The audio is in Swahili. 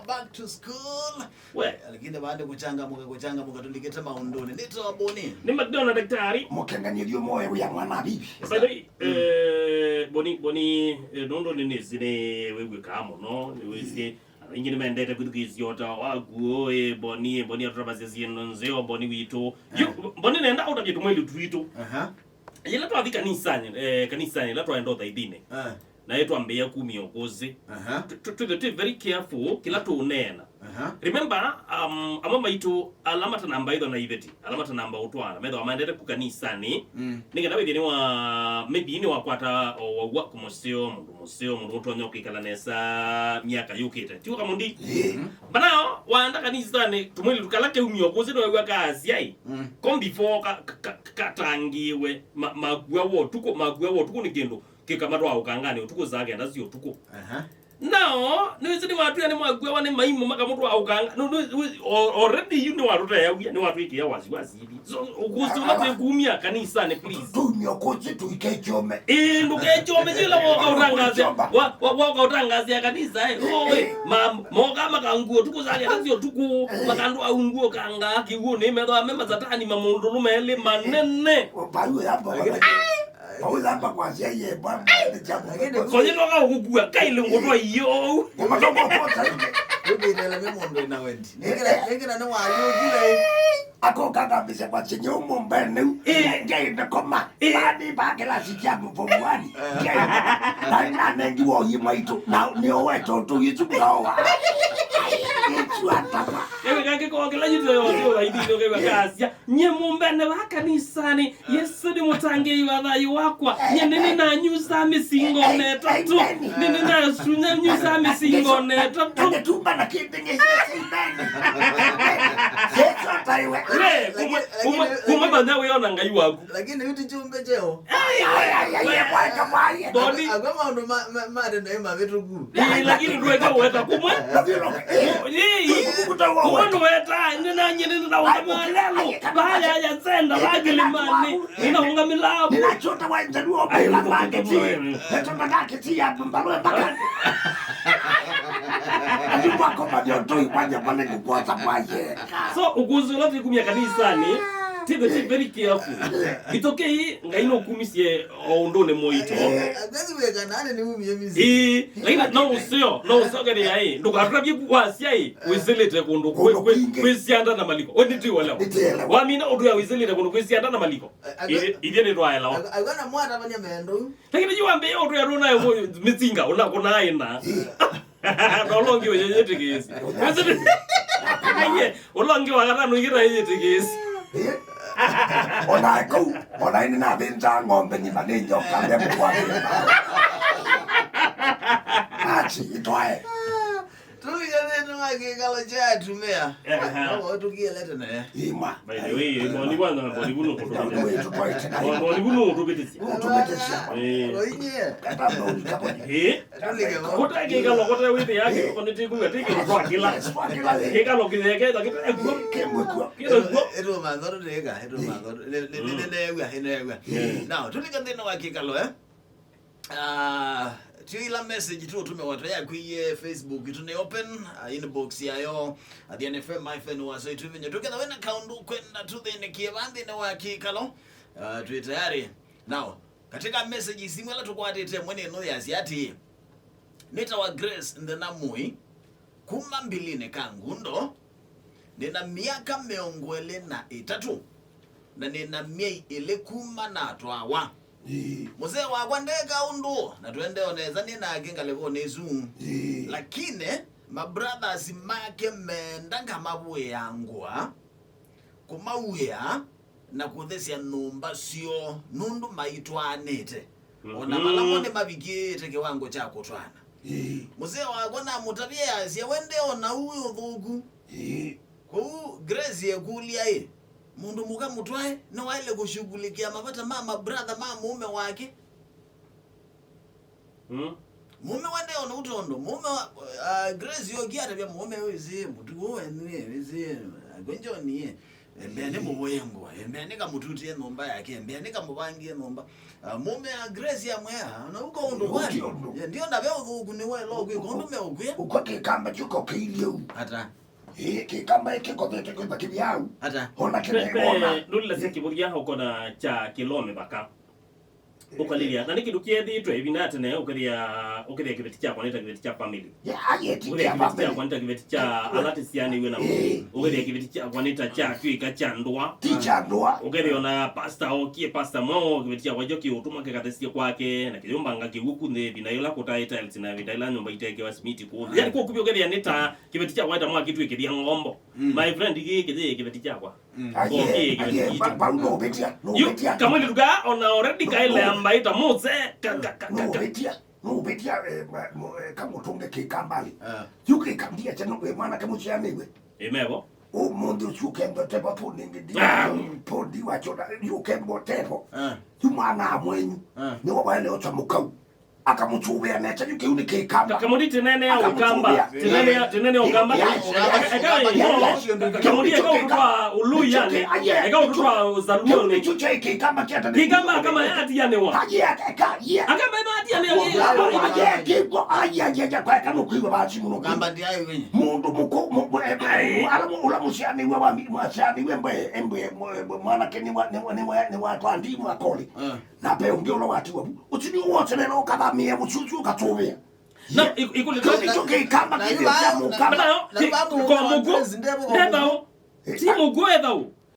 Back to school. Lakini baada kuchangamuka tuliketa maondoni. Nito waboni. Ni McDonald daktari. Mukanganyilio moyo ya mwana bibi. By the way, boni nondo ni zine wewe kamo no. Ni wezi ingine mendete kudukizi yota wagu boni atrabazi nonzeo boni wito. Boni nenda out of mwili twito. Yela to adika kanisani la to endo dhaidine. Na yetu ambia kumi okoze. To very careful kila to unena. Remember amamba itu alamata namba ido na iveti. Alamata namba utwana. Medo amandere kukanisani. Ninga nawe ni wa maybe ni wakwata wa ku museo mundu utonyoka ikalanesa miaka yukita. Tiwa kamundi. Banao waanda kanisani tumwili tukalake umi okoze no wa kazi ai. Come before katangiwe magwa wo tuko ni kendo. Kika matwa ukangane utuko zake ndazi utuko now niwezi ni watu yani mwagwe wane maimo maka mtu ukanga already you know watu ya ni watu iki ya wazi hivi so ukuzi unate kumia kanisa ne please tumyo kochi tuikechome ndukechome jila waka utangazi ya kanisa owe moga maka nguo tuko zake ndazi utuko makandu au nguo kanga kiuo ne medo amema zatani mamundu lumele manene bayu hapo Pauza hapa kwa yeye bwana jambo. So yeye waka ukugua kaile ngoto iyo. Umatoka posa hivi. Wewe ile memondo ina wendi. Ningina no wayo kile. Ako kaka bise kwa chenyo mumbene. Ngeenda koma. Bani bagela sijamu pomwani. Na nengi wo yimaito. Na ni oweto tu yitsukawa. Ewe kange ko kila yitu yo idi yo ke bakasya. Nye mumbene bakanisani. Yesu ni mutange iwadha wakwa nyenene na nyusa misingo netatu nene na sunya nyusa misingo netatu ngetumba na kidinge sibeni seto taiwe kuma banda we ona ngai waku lakini uti chumbe cheo kwa kamaye bodi agama ndo made na ema vetu gu lakini ndweka weta kumwe kumwe ndweta nena nyenene na wamalelo baya ya senda bagilimani ina unga milabu chota wanja nuo bila marketing eto ndakake tia mbalo baka Ndikwa koma ndio ipanya pale kukwata kwaje so ukuzo lati kumya kanisani Tibe very careful. Itokei ngaino kumisie ondone moito. Agazi weka nane ni mumye mizi. Lakini no useo gani yai. Ndo katrabye kwasi yai. Wizelete kondo kwesianda na maliko. Onditi wala. Wamina odu ya wizelete kondo kwesianda na maliko. Iliene ndo ayala. Agana mwata banya mendo. Lakini jiwambe odu ya rona yo mitsinga ona kona aina. Nolongi weje tikisi. Aye, olongi wakata no ngira yeje tikisi. Ona ini na binta ngombe ni maninjo kande mkwa achi itoae Tulikazeno wake kalo cha tumea Watu kia leta na ya Ima By the way, boni wana boni bunu boni bunu utubetisi Oinye Katamba ulikaboni Kota kika lokota wite yake Kone tiku ya tiki kwa kila Kika lokizeke Eto mandoro dega Eto mandoro Now tulikazeno wake kalo Tuila message tu tumewatoya kwiye Facebook tune open inbox yayo Athiani FM my friend waso ituvinyo tukena wena kaundu kwenda tu the kievandi na wakikalo tu tayari now katika message simwela tukwatete mwene no yasiati neta wa Grace ndenamui kuma mbiline kangundo nina miaka meongwele na 3 na nina miei ile kuma na atwawa Mzee wakwa ndeka undu na tuende oneza nina akinga leko nezu lakini my brothers make mendanga mabuye yangwa kumauya na kuthesia numba sio nundu maitwanete ona malamone mabigite kiwango chako twana mzee wakwa na mutabia sia wende ona huyo thugu kwa Grace yekulia mundu muka mutwae na wale kushughulikia mapata mama brother mama muume wake muume wende ona utondo muume Grace yogia tabia muume wezi mutu wewe niye wezi agonjo niye Mbene muwengo, mbene kamututie nomba yake, mbene kamubangie nomba. Muume Grace ya mwea, na uko ndo wani. Ndio ndabe ugu ni wewe logo iko ndo ukwe. Uko kikamba chuko kilio. Hata. Kikamba iki ko tete ko bakibiao. Hata. Ona kile ndulile se Kuvuia uko na cha kilome baka. Ukalilia na nikidukie nditwe ibinate ne ukiria kibeti cha kwanita kibeti cha family. Ayeti Ukiria kibeti cha kwanita kibeti cha Athiani we na ukiria kibeti cha kwanita cha twika cha ndwa ticha ndwa ukiria na pastor okie pastor mo kibeti cha wajoki utuma kekatesikia kwake na kiyumba ngakiguku ne binayola kota tiles na bitaila nyumba iteke wa simiti ko yani ko kubyo ukiria nita kibeti cha kwanita mwa kitu ikiria ngombo my friend iki kibeti cha kwa Paulo betia no betia kama nduga ona already kaile ambaita mose no betia kama tunge kikambali yuke kambia chano mwana kama chianiwe emebo o mundo chukembo tebo podi ndi podi wacho yukembo tebo yumwana amwenyu ni wabale otamukau akamutubia na chajuke uni kikamba kamudi tenene au kamba tenene au kamba kamudi kwa ulu yani kwa zaluo ni chuche kikamba kiata kikamba kama Athiani wa akamba ina Athiani ya kiko ya kwa kama kuiwa bachi muno kamba ndi ayo wenye mundu muko alamu ula musiani wa musiani embe mwana keni ni watu andimu akoli na pe ungelo watu wabu utini wote leo kama mie muchuchu katubia na ikule tuke kamba kile ya mukamba kwa mugo ndao si mugo edao